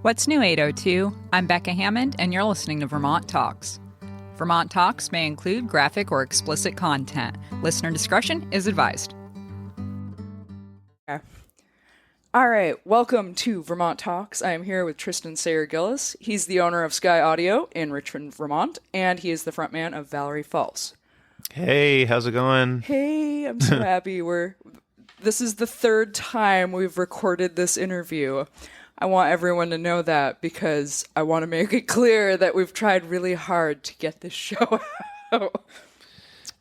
What's new, 802? I'm Becca Hammond, and you're listening to Vermont Talks. Vermont Talks may include graphic or explicit content. Listener discretion is advised. All right, welcome to Vermont Talks. I am here with Tristan, Sayre, Gilliss. He's the owner of Sky Audio in Richmond, Vermont, and he is the frontman of Valerie Falls. Hey, how's it going? Hey, I'm so happy. This is the third time we've recorded this interview. I want everyone to know that because I want to make it clear that we've tried really hard to get this show out.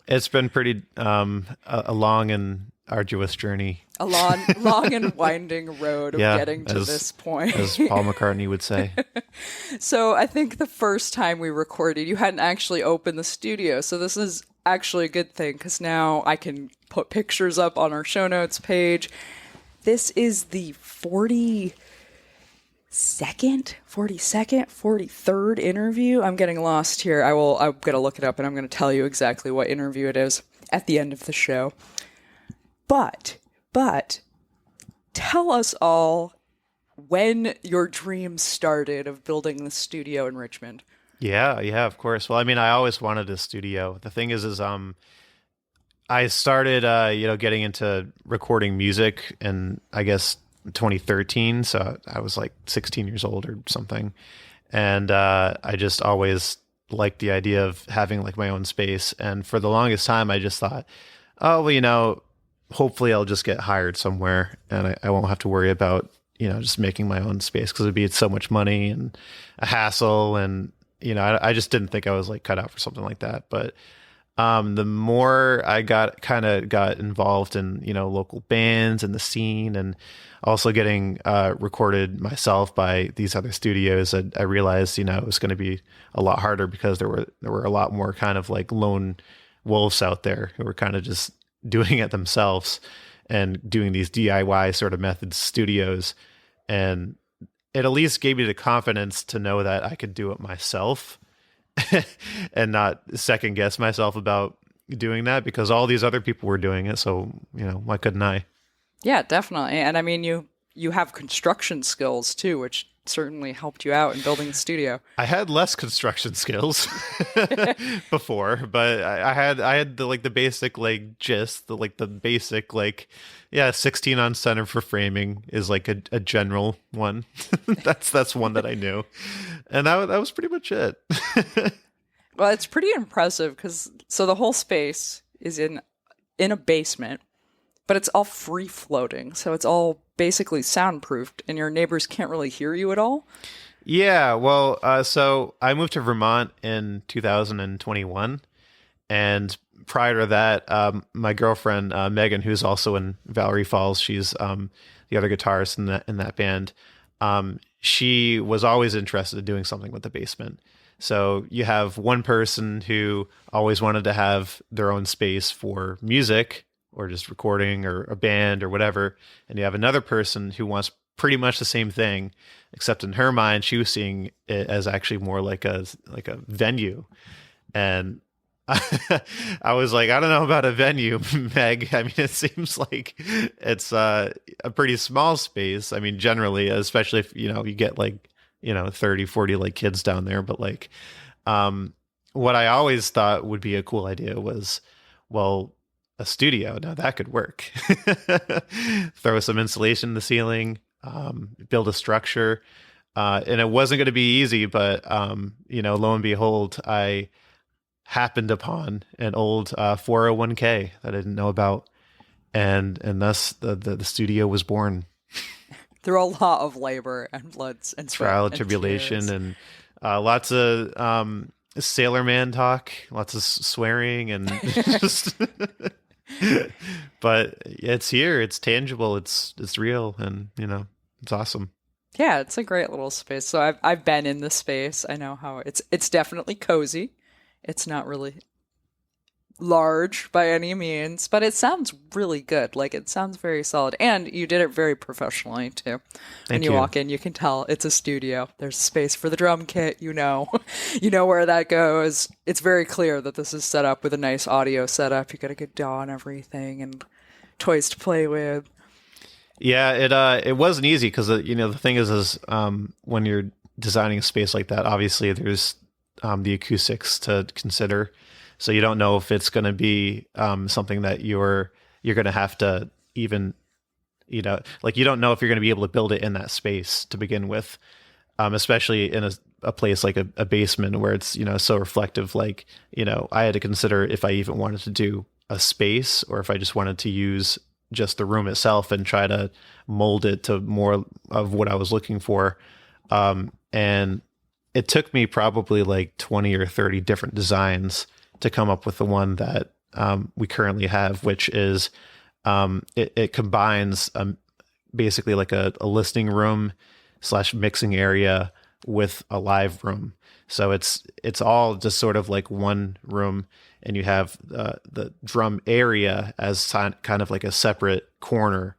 It's been pretty a long and arduous journey. A long and winding road of getting to this point. As Paul McCartney would say. So I think the first time we recorded, you hadn't actually opened the studio. So this is actually a good thing because now I can put pictures up on our show notes page. This is the 43rd interview. I'm getting lost here. I'm going to look it up and I'm going to tell you exactly what interview it is at the end of the show. But tell us all when your dream started of building the studio in Richmond. Yeah, of course. Well, I mean, I always wanted a studio. The thing is I started, getting into recording music in, I guess, 2013. So I was like 16 years old or something. And I just always liked the idea of having like my own space. And for the longest time, I just thought, oh, well, hopefully I'll just get hired somewhere and I won't have to worry about, just making my own space because it'd be so much money and a hassle. And, I just didn't think I was like cut out for something like that. But the more I got involved in, local bands and the scene and also getting recorded myself by these other studios, I realized, it was going to be a lot harder because there were a lot more kind of like lone wolves out there who were kind of just doing it themselves and doing these DIY sort of methods studios. And it at least gave me the confidence to know that I could do it myself and not second guess myself about doing that because all these other people were doing it. So, why couldn't I? Yeah, definitely. And I mean, you have construction skills too, which certainly helped you out in building the studio. I had less construction skills before, but I had the basic like gist, the basic 16 on center for framing is like a general one. that's one that I knew, and that was pretty much it. Well, it's pretty impressive because the whole space is in a basement, but it's all free floating, so it's all basically soundproofed, and your neighbors can't really hear you at all. Yeah, well, so I moved to Vermont in 2021, and prior to that, my girlfriend Megan, who's also in Valerie Falls, she's the other guitarist in that band. She was always interested in doing something with the basement. So you have one person who always wanted to have their own space for music or just recording or a band or whatever. And you have another person who wants pretty much the same thing, except in her mind, she was seeing it as actually more like a venue. And I was like, I don't know about a venue, Meg. I mean, it seems like it's a pretty small space. I mean, generally, especially if, you get 30, 40 like kids down there. But what I always thought would be a cool idea was, well, a studio. Now that could work. Throw some insulation in the ceiling, build a structure. And it wasn't going to be easy, but, lo and behold, I happened upon an old 401k that I didn't know about. And thus the studio was born. Through a lot of labor and blood and sweat trial and tribulation tears. And lots of sailorman talk, lots of swearing and just but it's here, it's tangible, it's real, and it's awesome. Yeah, it's a great little space. So I've been in the space. I know how it's definitely cozy. It's not really large by any means, but it sounds really good. Like, it sounds very solid, and you did it very professionally too. When you walk in, you can tell it's a studio. There's space for the drum kit, you know where that goes. It's very clear that this is set up with a nice audio setup. You got a good DAW and everything and toys to play with. Yeah, it wasn't easy because the thing is when you're designing a space like that, obviously there's the acoustics to consider, so you don't know if it's going to be something that you're going to have to even like you don't know if you're going to be able to build it in that space to begin with, especially in a place like a basement where it's so reflective. Like I had to consider if I even wanted to do a space or if I just wanted to use just the room itself and try to mold it to more of what I was looking for. And it took me probably like 20 or 30 different designs to come up with the one that we currently have, which is it combines basically like a listening room / mixing area with a live room. So it's all just sort of like one room, and you have the drum area as kind of like a separate corner,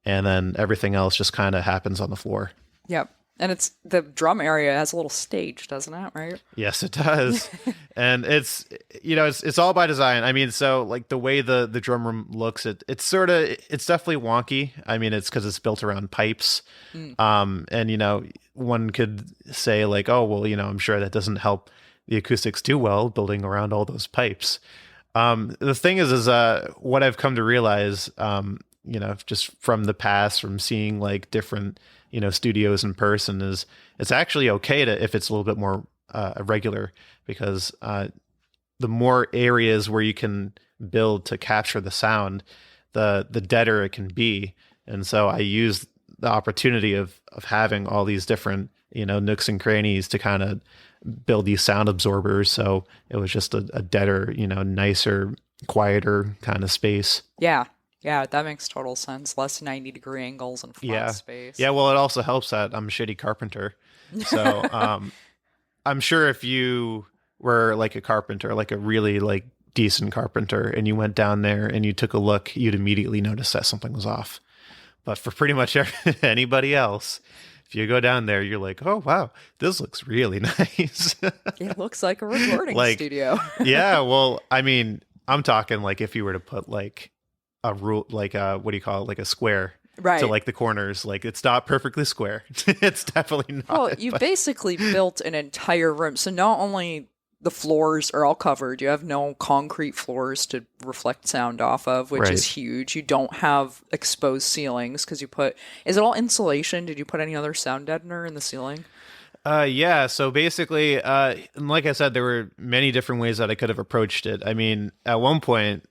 and then everything else just kind of happens on the floor. Yep. And it's the drum area has a little stage, doesn't it? Right? Yes, it does. And it's all by design. I mean, so like the way the drum room looks, it's definitely wonky. I mean, it's because it's built around pipes. And one could say like, oh, well, I'm sure that doesn't help the acoustics too well building around all those pipes. The thing is what I've come to realize, just from the past, from seeing like different studios in person, is it's actually okay to if it's a little bit more irregular, because the more areas where you can build to capture the sound, the deader it can be. And so I use the opportunity of having all these different nooks and crannies to kind of build these sound absorbers. So it was just a deader, nicer, quieter kind of space. Yeah. Yeah, that makes total sense. Less 90-degree angles and flat space. Yeah, well, it also helps that I'm a shitty carpenter. So I'm sure if you were like a carpenter, like a really like decent carpenter, and you went down there and you took a look, you'd immediately notice that something was off. But for pretty much anybody else, if you go down there, you're like, oh, wow, this looks really nice. It looks like a recording studio. Yeah, well, I mean, I'm talking like if you were to put like a rule, like what do you call it, like a square, right, to like the corners, like it's not perfectly square. It's definitely not. Well, you basically built an entire room, so not only the floors are all covered, you have no concrete floors to reflect sound off of, which is huge. You don't have exposed ceilings because is it all insulation? Did you put any other sound deadener in the ceiling? Yeah, so basically, like I said, there were many different ways that I could have approached it. I mean, at one point,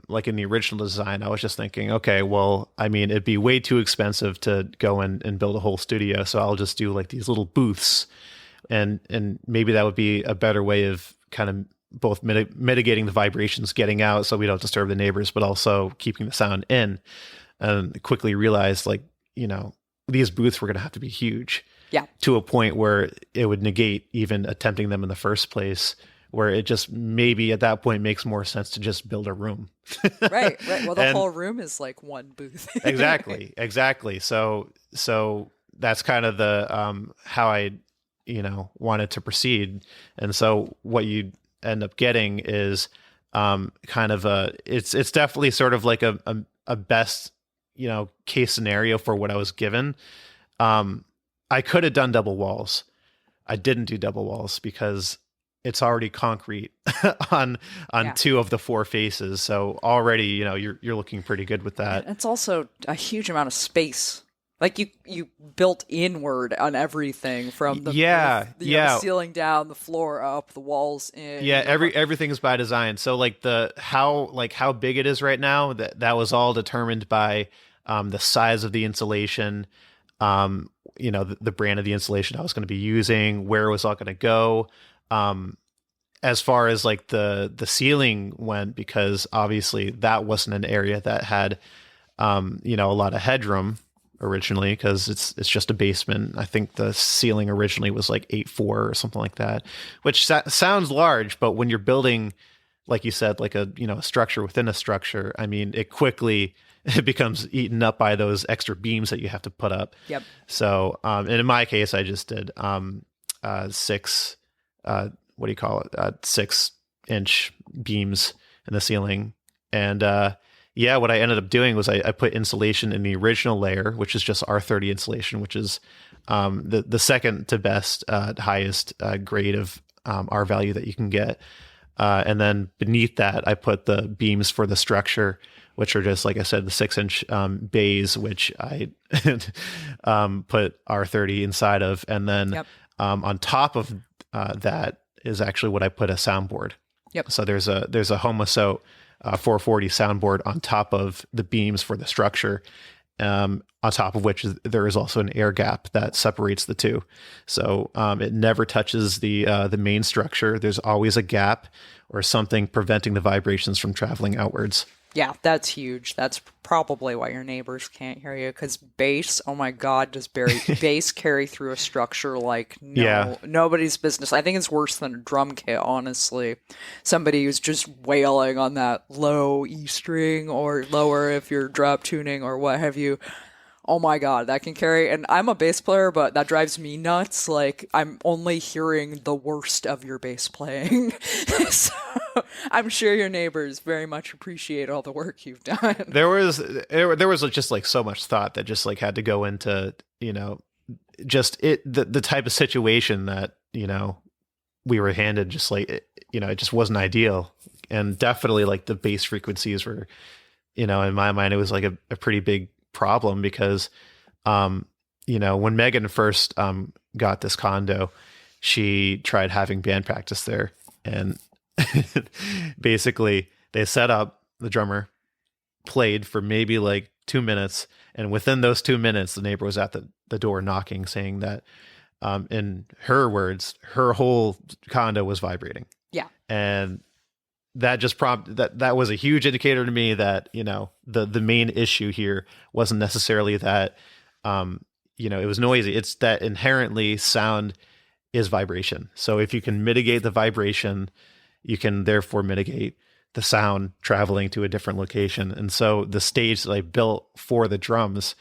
like in the original design, I was just thinking, okay, well, I mean, it'd be way too expensive to go and build a whole studio, so I'll just do like these little booths, and maybe that would be a better way of kind of both mitigating the vibrations getting out so we don't disturb the neighbors, but also keeping the sound in. And quickly realized, like, these booths were going to have to be huge. Yeah. To a point where it would negate even attempting them in the first place, where it just maybe at that point makes more sense to just build a room. Right. Well, the whole room is like one booth. Exactly. So that's kind of the how I wanted to proceed. And so what you end up getting is kind of it's definitely sort of like a best case scenario for what I was given. I could have done double walls. I didn't do double walls because it's already concrete on two of the four faces. So already, you're looking pretty good with that. It's also a huge amount of space. Like you built inward on everything from the the ceiling down, the floor up, the walls in. Yeah, everything is by design. So like how big it is right now, that was all determined by the size of the insulation, the brand of the insulation I was going to be using, where it was all going to go. As far as like the ceiling went, because obviously that wasn't an area that had, a lot of headroom originally, because it's just a basement. I think the ceiling originally was like 8'4" or something like that, which sounds large, but when you're building, like you said, like a structure within a structure, I mean, it becomes eaten up by those extra beams that you have to put up. Yep. So, and in my case, I just did 6 6-inch beams in the ceiling, and yeah, what I ended up doing was I put insulation in the original layer, which is just R30 insulation, which is the second to best, highest grade of R value that you can get. And then beneath that, I put the beams for the structure, which are just, like I said, the 6-inch bays, which I put R30 inside of. And then on top of that is actually what I put a soundboard. Yep. So there's a Homosote 440 soundboard on top of the beams for the structure, on top of which there is also an air gap that separates the two. So it never touches the main structure. There's always a gap or something preventing the vibrations from traveling outwards. Yeah, that's huge. That's probably why your neighbors can't hear you, because bass, oh my God, does bass carry through a structure like nobody's business. I think it's worse than a drum kit, honestly. Somebody who's just wailing on that low E string or lower if you're drop tuning or what have you. Oh my God, that can carry. And I'm a bass player, but that drives me nuts. Like, I'm only hearing the worst of your bass playing. So I'm sure your neighbors very much appreciate all the work you've done. There was just like so much thought that just like had to go into, just the type of situation that, we were handed, just like, it just wasn't ideal. And definitely like the bass frequencies were, in my mind, it was like a pretty big problem because, when Megan first got this condo, she tried having band practice there, and basically they set up, the drummer played for maybe like 2 minutes, and within those 2 minutes the neighbor was at the door knocking, saying that in her words, her whole condo was vibrating. Yeah. And that just that was a huge indicator to me that, the main issue here wasn't necessarily that, it was noisy. It's that inherently sound is vibration. So if you can mitigate the vibration, you can therefore mitigate the sound traveling to a different location. And so the stage that I built for the drums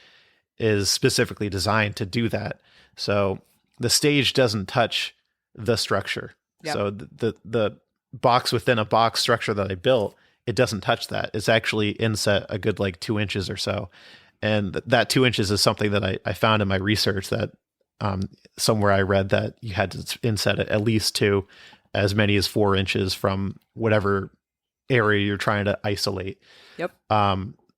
is specifically designed to do that. So the stage doesn't touch the structure. Yep. So the box within a box structure that I built, it doesn't touch that. It's actually inset a good like 2 inches or so. And that 2 inches is something that I found in my research, that somewhere I read that you had to inset it at least to as many as 4 inches from whatever area you're trying to isolate. Yep.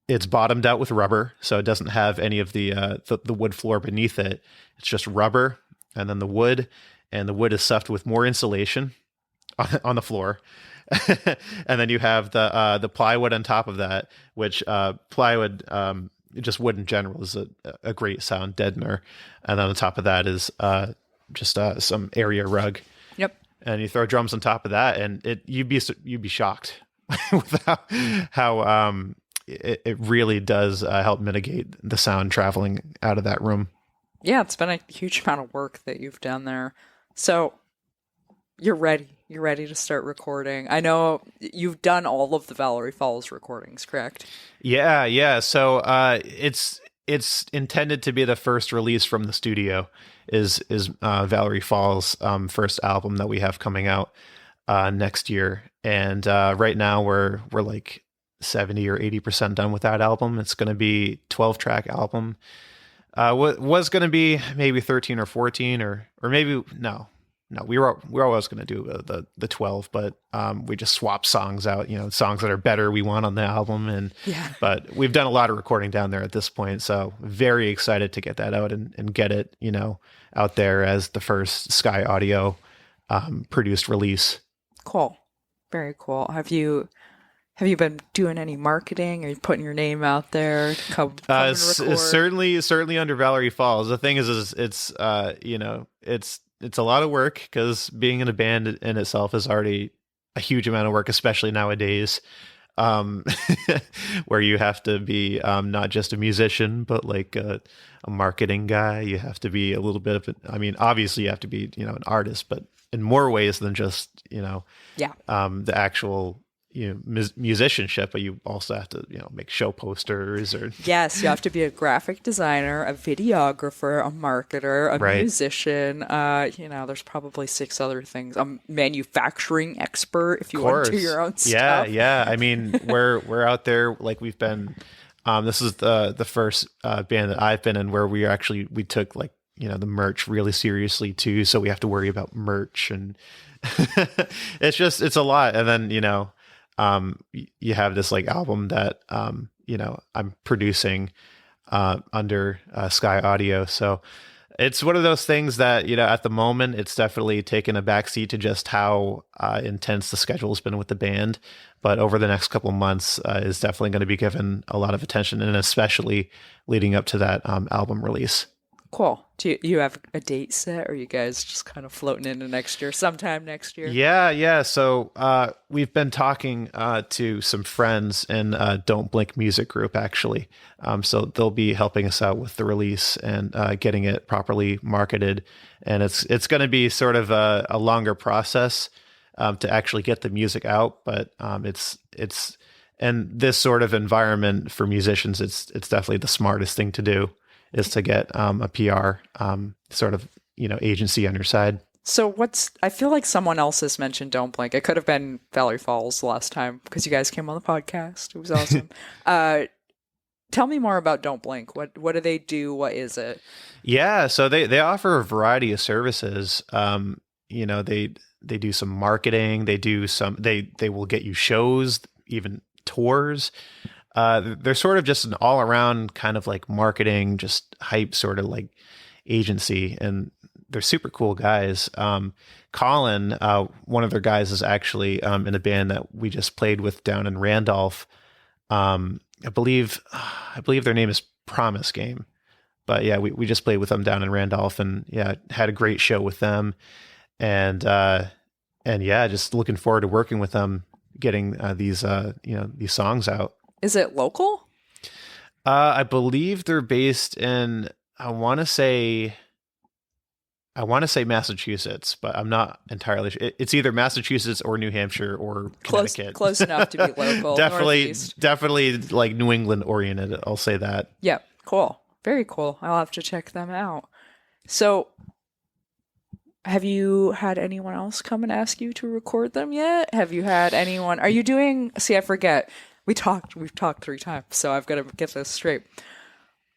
It's bottomed out with rubber, so it doesn't have any of the wood floor beneath it. It's just rubber, and then the wood is stuffed with more insulation on the floor. And then you have the plywood on top of that, which plywood, just wood in general, is a great sound deadener. And then on top of that is just some area rug. Yep. And you throw drums on top of that, and you'd be shocked with how it really does help mitigate the sound traveling out of that room. Yeah, it's been a huge amount of work that you've done there. So you're ready. You're ready to start recording. I know you've done all of the Valerie Falls recordings, correct? Yeah. So it's intended to be the first release from the studio. Is Valerie Falls' first album that we have coming out next year, and right now we're like 70 or 80% done with that album. It's going to be 12-track album. Was going to be maybe 13 or 14 or maybe no. We were always going to do the 12, but we just swapped songs out. Songs that are better we want on the album, but we've done a lot of recording down there at this point, so very excited to get that out and get it out there as the first Sky Audio produced release. Cool, very cool. Have you been doing any marketing? Are you putting your name out there? Come and record? Certainly under Valerie Falls. The thing is it's a lot of work, because being in a band in itself is already a huge amount of work, especially nowadays, where you have to be not just a musician, but like a marketing guy. You have to be a little bit of obviously you have to be, an artist, but in more ways than just, the actual, musicianship, but you also have to make show posters or Yes, you have to be a graphic designer, a videographer, a marketer, a right. musician. There's probably 6 other ththings. A manufacturing expert if you Of want to do course. your own Yeah, stuff. yeah. I mean, we're out there like we've been. This is the first band that I've been in where we took like the merch really seriously too. So we have to worry about merch, and it's a lot. And then you have this like album that I'm producing under Sky Audio. So it's one of those things that at the moment it's definitely taken a backseat to just how intense the schedule has been with the band. But over the next couple of months is definitely going to be given a lot of attention, and especially leading up to that album release. Cool. Do you have a date set, or are you guys just kind of floating into next year, sometime next year? Yeah. So we've been talking to some friends in Don't Blink music group, actually. So they'll be helping us out with the release and getting it properly marketed. And it's going to be sort of a longer process to actually get the music out. But it's and this sort of environment for musicians, it's definitely the smartest thing to do, is to get a PR sort of agency on your side. So I feel like someone else has mentioned Don't Blink. It could have been Valerie Falls last time because you guys came on the podcast. It was awesome. Tell me more about Don't Blink. What do they do? What is it? Yeah, so they offer a variety of services. They do some marketing. They do some. They will get you shows, even tours. They're sort of just an all around kind of like marketing, just hype sort of like agency, and they're super cool guys. Colin, one of their guys, is actually in a band that we just played with down in Randolph. I believe their name is Promise Game, but yeah, we just played with them down in Randolph, and yeah, had a great show with them, and yeah, just looking forward to working with them, getting these songs out. Is it local? I believe they're based in, I want to say Massachusetts, but I'm not entirely sure. It's either Massachusetts or New Hampshire or Connecticut. Close enough to be local. definitely like New England oriented. I'll say that. Yeah, cool. Very cool. I'll have to check them out. So, have you had anyone else come and ask you to record them yet? Have you had anyone? Are you doing? See, I forget. We've talked 3 times, so I've got to get this straight.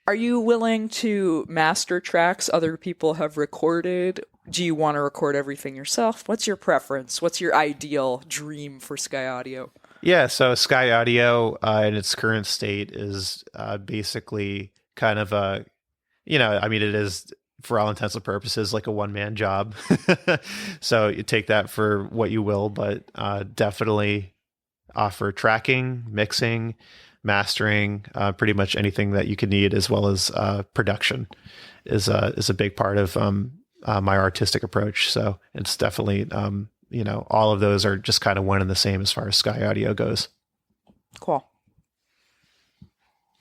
Are you willing to master tracks other people have recorded? Do you want to record everything yourself? What's your preference? What's your ideal dream for Sky Audio? Yeah, so Sky Audio in its current state is basically kind of it is, for all intents and purposes, like a one-man job. So you take that for what you will, but definitely offer tracking, mixing, mastering, pretty much anything that you could need, as well as production is a big part of my artistic approach. So it's definitely all of those are just kind of one and the same as far as Sky Audio goes. Cool.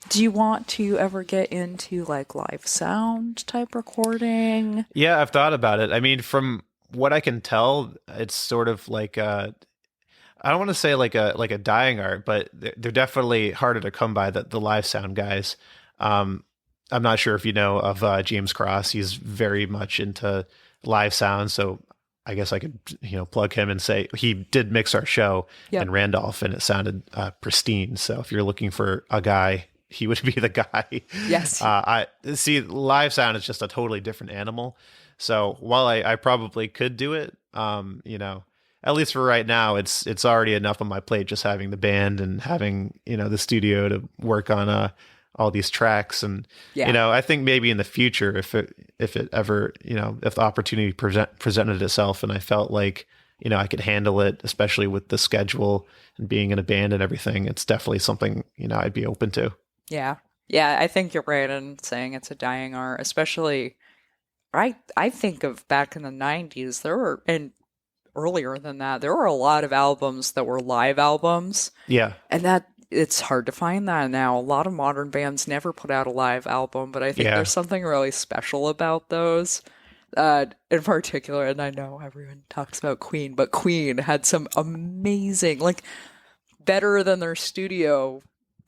Do you want to ever get into like live sound type recording? Yeah, I've thought about it. I mean, from what I can tell, it's sort of like I don't want to say like a dying art, but they're definitely harder to come by, the live sound guys. I'm not sure if you know of James Cross. He's very much into live sound, so I guess I could plug him and say he did mix our show in Randolph, and it sounded pristine. So if you're looking for a guy, he would be the guy. Yes. I see. Live sound is just a totally different animal. So while I probably could do it, at least for right now, it's already enough on my plate just having the band and having the studio to work on all these tracks. And I think maybe in the future, if it ever if the opportunity presented itself and I felt like I could handle it, especially with the schedule and being in a band and everything, it's definitely something I'd be open to. Yeah, I think you're right in saying it's a dying art, especially. I think of back in the 90s, there were, and earlier than that, there were a lot of albums that were live albums. Yeah. And that it's hard to find that now. A lot of modern bands never put out a live album, but I think there's something really special about those. In particular, and I know everyone talks about Queen, but Queen had some amazing, like, better than their studio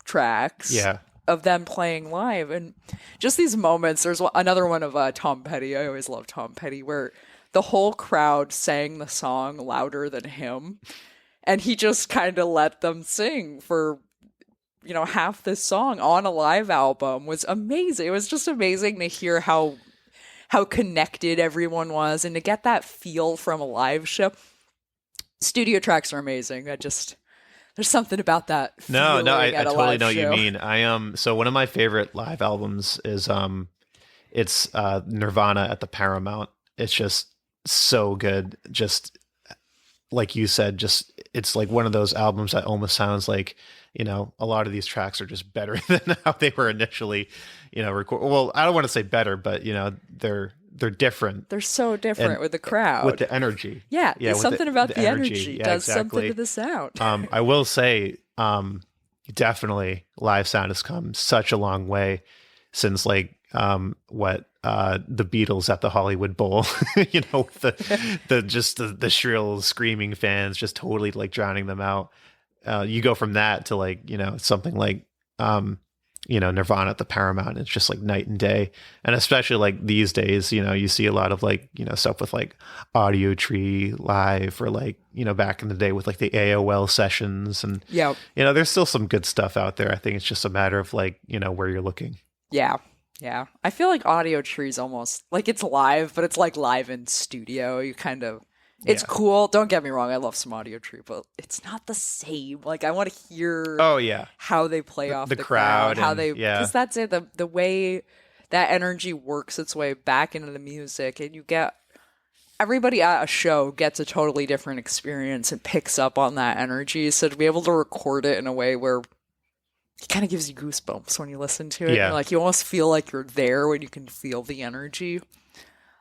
tracks. Yeah. Of them playing live. And just these moments, there's another one of Tom Petty. I always love Tom Petty, where the whole crowd sang the song louder than him. And he just kind of let them sing for, half this song on a live album. Was amazing. It was just amazing to hear how connected everyone was and to get that feel from a live show. Studio tracks are amazing. There's something about that. No, I totally know what you show. mean. So one of my favorite live albums is it's Nirvana at the Paramount. It's just so good. Just like you said, it's like one of those albums that almost sounds like, a lot of these tracks are just better than how they were initially, recorded. Well, I don't want to say better, but they're different. They're so different with the crowd. With the energy. Yeah, something about the energy yeah, does exactly. something to the sound. I will say, definitely live sound has come such a long way since the Beatles at the Hollywood Bowl, with the shrill screaming fans just totally like drowning them out. You go from that to something like, Nirvana at the Paramount. It's just like night and day. And especially like these days, you see a lot of stuff with like Audio Tree Live or back in the day with like the AOL sessions. And, there's still some good stuff out there. I think it's just a matter of where you're looking. Yeah. Yeah. I feel like Audio Tree's almost like it's live, but it's like live in studio. It's cool. Don't get me wrong. I love some Audio Tree, but it's not the same. Like I want to hear how they play off the crowd, how they, because that's it. The way that energy works its way back into the music, and you get everybody at a show gets a totally different experience and picks up on that energy. So to be able to record it in a way where it kind of gives you goosebumps when you listen to it. Yeah. Like you almost feel like you're there when you can feel the energy.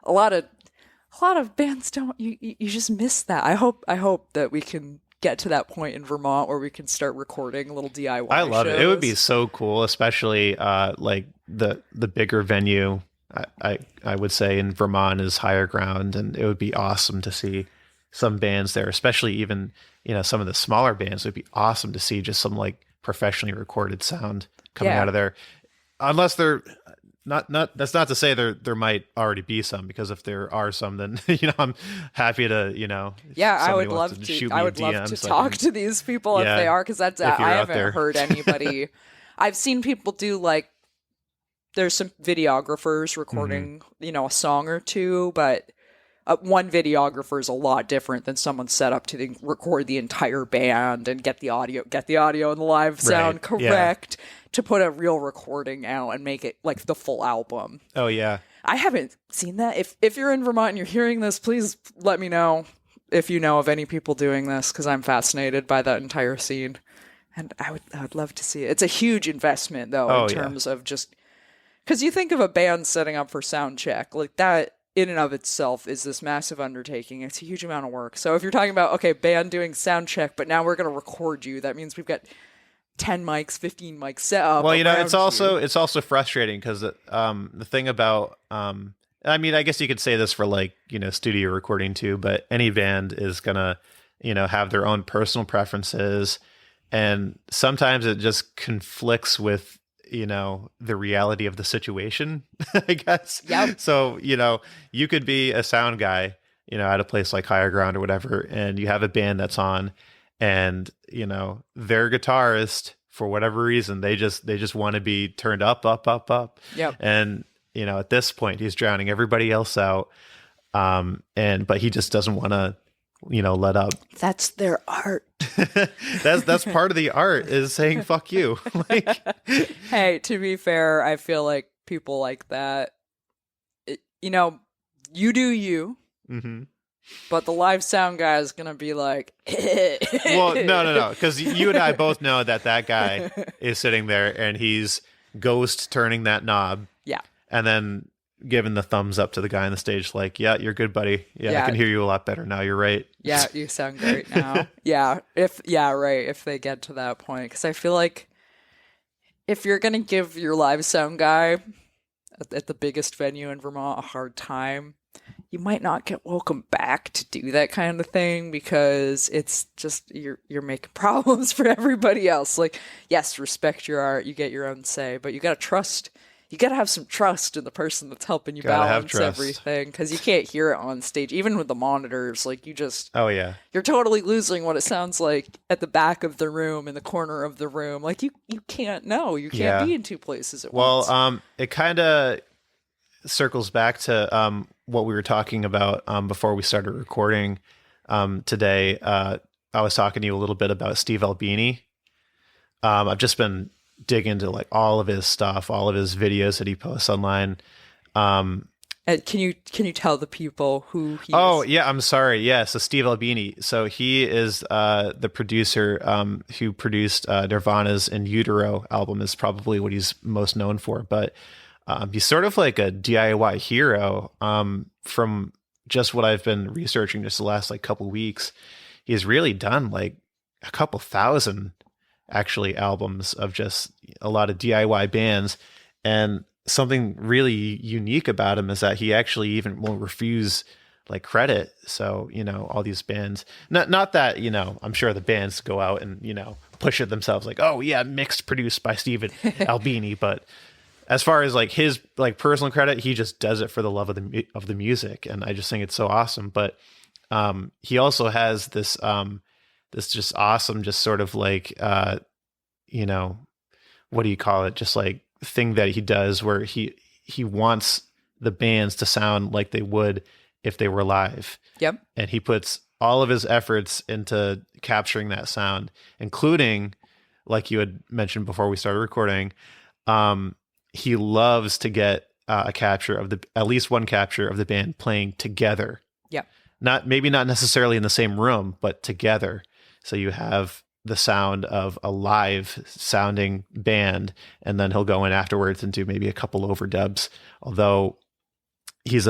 A lot of bands don't. You just miss that. I hope that we can get to that point in Vermont where we can start recording little DIY. I love shows. it. It would be so cool, especially like the bigger venue. I would say in Vermont is Higher Ground, and it would be awesome to see some bands there, especially even some of the smaller bands. It would be awesome to see just some like professionally recorded sound coming out of there, unless they're. Not. That's not to say there might already be some, because if there are some, then I'm happy to I would love to. I would love to talk to these people if they are, because that's I haven't heard anybody. I've seen people do there's some videographers recording a song or two, but one videographer is a lot different than someone set up to record the entire band and get the audio and the live sound correct to put a real recording out and make it like the full album. Oh yeah. I haven't seen that. If you're in Vermont and you're hearing this, please let me know if you know of any people doing this, because I'm fascinated by that entire scene, and I would love to see it. It's a huge investment though, in terms of just because you think of a band setting up for sound check like that. In and of itself is this massive undertaking. It's a huge amount of work. So if you're talking about, band doing sound check, but now we're going to record you, that means we've got 10 mics, 15 mics set up. Well, it's also frustrating because the thing about, I mean, I guess you could say this for studio recording too, but any band is going to, have their own personal preferences. And sometimes it just conflicts with, the reality of the situation, I guess. Yep. So, you could be a sound guy, at a place like Higher Ground or whatever, and you have a band that's on, and, their guitarist, for whatever reason, they just want to be turned up. Yep. And, at this point, he's drowning everybody else out. But he just doesn't want to, let up. That's their art. That's part of the art, is saying fuck you. Hey, to be fair, I feel like people like that, you do you, but the live sound guy is gonna be like, well, no, because you and I both know that guy is sitting there and he's ghost turning that knob, and then giving the thumbs up to the guy on the stage, like, yeah, you're good, buddy. Yeah, I can hear you a lot better now. You're right. Yeah, you sound great now. If they get to that point, because I feel like if you're gonna give your live sound guy at the biggest venue in Vermont a hard time, you might not get welcome back to do that kind of thing because it's just you're making problems for everybody else. Like, yes, respect your art, you get your own say, but you got to have some trust in the person that's helping you balance everything, because you can't hear it on stage, even with the monitors. Like, you're totally losing what it sounds like at the back of the room, in the corner of the room. Like, you can't know. You can't be in two places at once. Well, it kind of circles back to what we were talking about before we started recording today. I was talking to you a little bit about Steve Albini. I've just been digging into like all of his stuff, all of his videos that he posts online. And can you tell the people who he is? Yeah, I'm sorry. Yeah, so Steve Albini. So he is the producer who produced Nirvana's In Utero album, is probably what he's most known for. But he's sort of like a DIY hero from just what I've been researching just the last like couple weeks. He's really done like a couple thousand actually albums of just a lot of DIY bands. And something really unique about him is that he actually even will refuse like credit. So, all these bands, not that, I'm sure the bands go out and, push it themselves like, oh yeah, mixed, produced by Steven Albini. But as far as like his like personal credit, he just does it for the love of the music. And I just think it's so awesome. But he also has this just awesome, just sort of like, what do you call it? Just like thing that he does where he wants the bands to sound like they would if they were live. Yep. And he puts all of his efforts into capturing that sound, including, like you had mentioned before we started recording, he loves to get at least one capture of the band playing together. Yep. Maybe not necessarily in the same room, but together. So you have the sound of a live sounding band, and then he'll go in afterwards and do maybe a couple overdubs. Although he's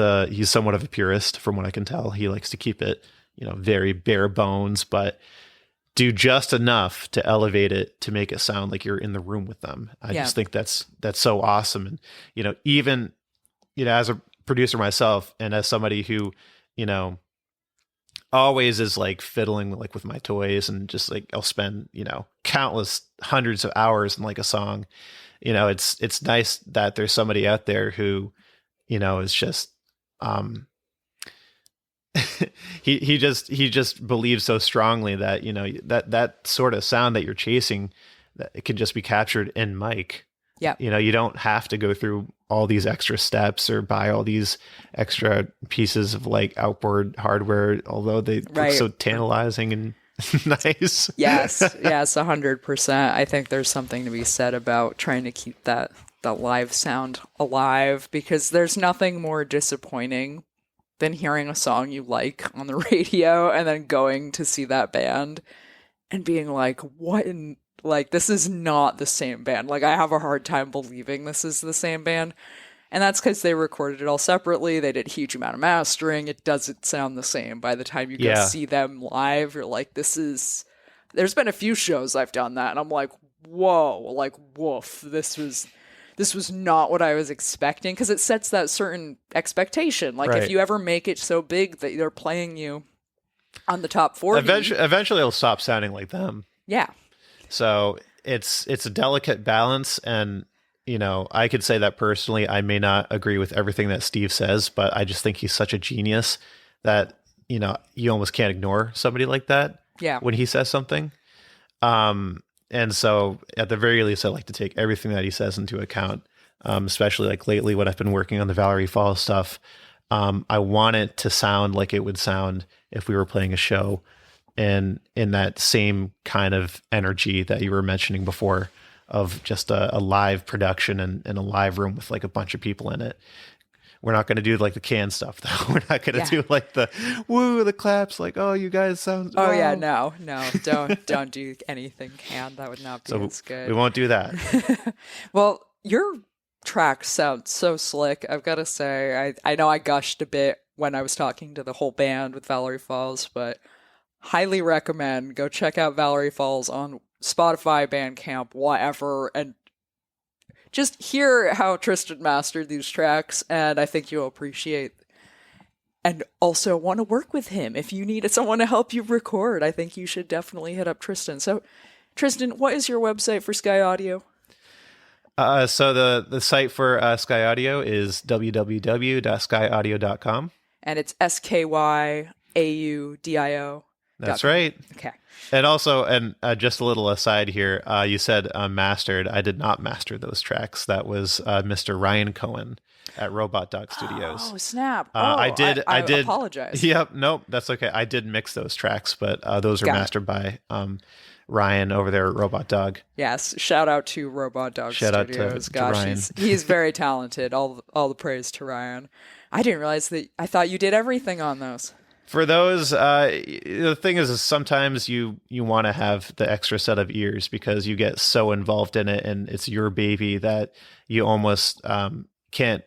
somewhat of a purist, from what I can tell. He likes to keep it, very bare bones, but do just enough to elevate it to make it sound like you're in the room with them. I just think that's so awesome. And, even, as a producer myself, and as somebody who, always is like fiddling like with my toys, and just like I'll spend countless hundreds of hours in like a song. It's nice that there's somebody out there who is just he just believes so strongly that that sort of sound that you're chasing, that it can just be captured in mic. Yeah. You don't have to go through all these extra steps or buy all these extra pieces of like outboard hardware, although they look so tantalizing and nice. Yes, 100%. I think there's something to be said about trying to keep that live sound alive, because there's nothing more disappointing than hearing a song you like on the radio and then going to see that band and being like, what in... Like, this is not the same band. Like, I have a hard time believing this is the same band. And that's because they recorded it all separately. They did a huge amount of mastering. It doesn't sound the same. By the time you go see them live, you're like, this is... There's been a few shows I've done that, and I'm like, whoa, like, woof. This was not what I was expecting, because it sets that certain expectation. Like, if you ever make it so big that they're playing you on the top 40... Eventually it'll stop sounding like them. Yeah. So it's a delicate balance, and I could say that personally, I may not agree with everything that Steve says, but I just think he's such a genius that you almost can't ignore somebody like that. Yeah. When he says something, and so at the very least, I like to take everything that he says into account. Especially like lately when I've been working on the Valerie Falls stuff, I want it to sound like it would sound if we were playing a show. And in that same kind of energy that you were mentioning before, of just a live production and a live room with like a bunch of people in it. We're not going to do like the canned stuff though. We're not going to do like the woo, the claps, like, oh, you guys sound. Oh yeah, no, don't do anything canned. That would not be as good. We won't do that. Well, your tracks sound so slick. I've got to say, I know I gushed a bit when I was talking to the whole band with Valerie Falls, but highly recommend. Go check out Valerie Falls on Spotify, Bandcamp, whatever, and just hear how Tristan mastered these tracks, and I think you'll appreciate and also want to work with him. If you need someone to help you record, I think you should definitely hit up Tristan. So, Tristan, what is your website for Sky Audio? So the site for Sky Audio is www.skyaudio.com. And it's SKYAUDIO. That's right. Okay. And also, just a little aside here, you said mastered. I did not master those tracks. That was Mr. Ryan Cohen at Robot Dog Studios. Oh, snap. I did apologize. Yep. Nope. That's okay. I did mix those tracks, but those are mastered by Ryan over there at Robot Dog. Yes. Shout out to Robot Dog Studios. Shout out to Gosh, Ryan. He's very talented. All the praise to Ryan. I didn't realize that. I thought you did everything on those. For those, the thing is sometimes you want to have the extra set of ears because you get so involved in it and it's your baby that you almost can't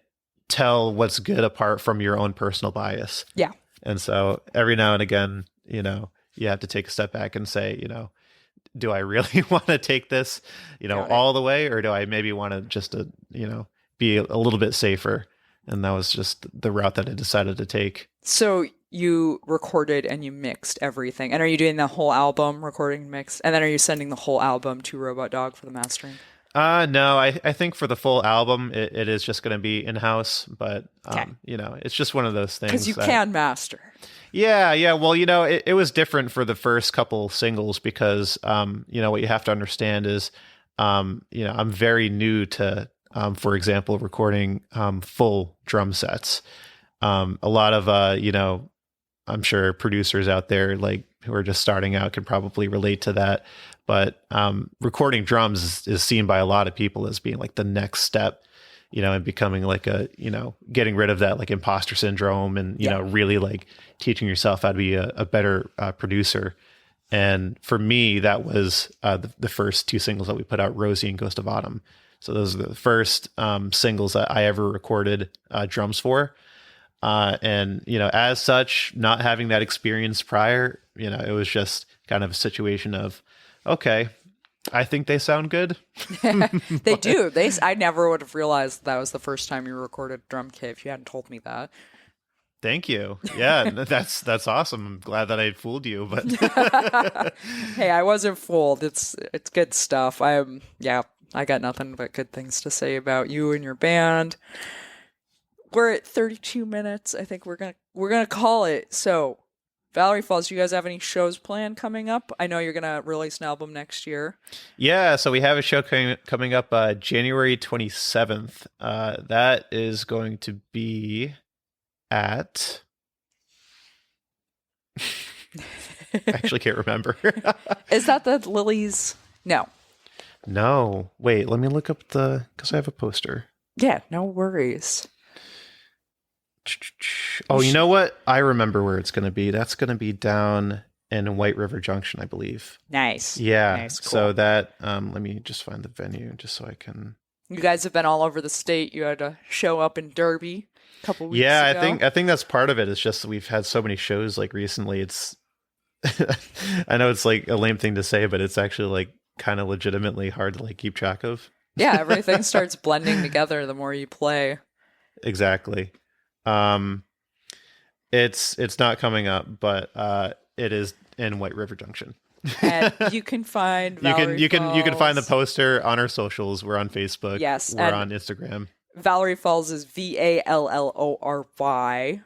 tell what's good apart from your own personal bias. Yeah. And so every now and again, you have to take a step back and say, do I really want to take this, all the way, or do I maybe want to just, be a little bit safer? And that was just the route that I decided to take. So you recorded and you mixed everything. And are you doing the whole album, recording and mix? And then are you sending the whole album to Robot Dog for the mastering? No, I think for the full album, it is just going to be in-house. But, it's just one of those things. Because you can master. Yeah. Well, it was different for the first couple singles because, what you have to understand is, I'm very new to, for example, recording full drum sets. A lot of, I'm sure producers out there who are just starting out can probably relate to that. But recording drums is seen by a lot of people as being like the next step, and becoming getting rid of that imposter syndrome and, really teaching yourself how to be a better producer. And for me, that was the first two singles that we put out, Rosie and Ghost of Autumn. So those are the first singles that I ever recorded drums for. And, as such, not having that experience prior, it was just kind of a situation of, okay, I think they sound good. They do. I never would have realized that was the first time you recorded drum kit if you hadn't told me that. Thank you. Yeah, that's awesome. I'm glad that I fooled you, but hey, I wasn't fooled. It's good stuff. I got nothing but good things to say about you and your band. We're at 32 minutes. I think we're gonna call it. So, Valerie Falls, you guys have any shows planned coming up? I know you're gonna release an album next year. Yeah, so we have a show coming up January 27th. That is going to be at. I actually can't remember. Is that the Lily's? No. Wait, let me look up because I have a poster. Yeah, no worries. Oh, you know what? I remember where it's going to be. That's going to be down in White River Junction, I believe. Nice. Yeah. Nice, cool. So that, let me just find the venue just so I can. You guys have been all over the state. You had a show up in Derby a couple weeks ago. Yeah, I think that's part of it. It's just that we've had so many shows recently. It's, I know it's a lame thing to say, but it's actually kind of legitimately hard to keep track of. Yeah, everything starts blending together the more you play. Exactly. It's not coming up, but it is in White River Junction. And you can find you can find the poster on our socials. We're on Facebook. Yes, we're on Instagram. Valerie Falls is VALLORY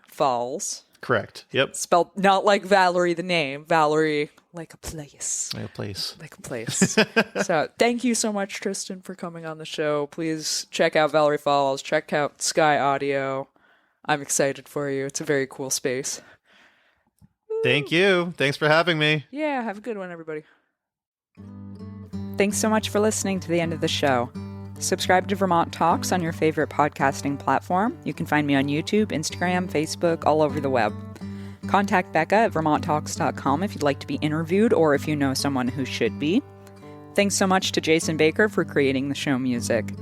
Falls. Correct. Yep. Spelled not like Valerie the name, Valerie like a place. Like a place. Like a place. So thank you so much, Tristan, for coming on the show. Please check out Valerie Falls. Check out Sky Audio. I'm excited for you. It's a very cool space. Thank you. Thanks for having me. Yeah, have a good one, everybody. Thanks so much for listening to the end of the show. Subscribe to Vermont Talks on your favorite podcasting platform. You can find me on YouTube, Instagram, Facebook, all over the web. Contact Becca at vermonttalks.com if you'd like to be interviewed or if you know someone who should be. Thanks so much to Jason Baker for creating the show music.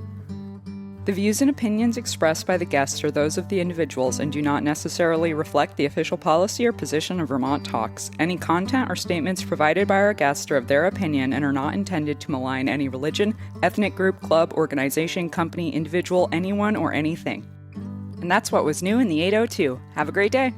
The views and opinions expressed by the guests are those of the individuals and do not necessarily reflect the official policy or position of Vermont Talks. Any content or statements provided by our guests are of their opinion and are not intended to malign any religion, ethnic group, club, organization, company, individual, anyone, or anything. And that's what was new in the 802. Have a great day.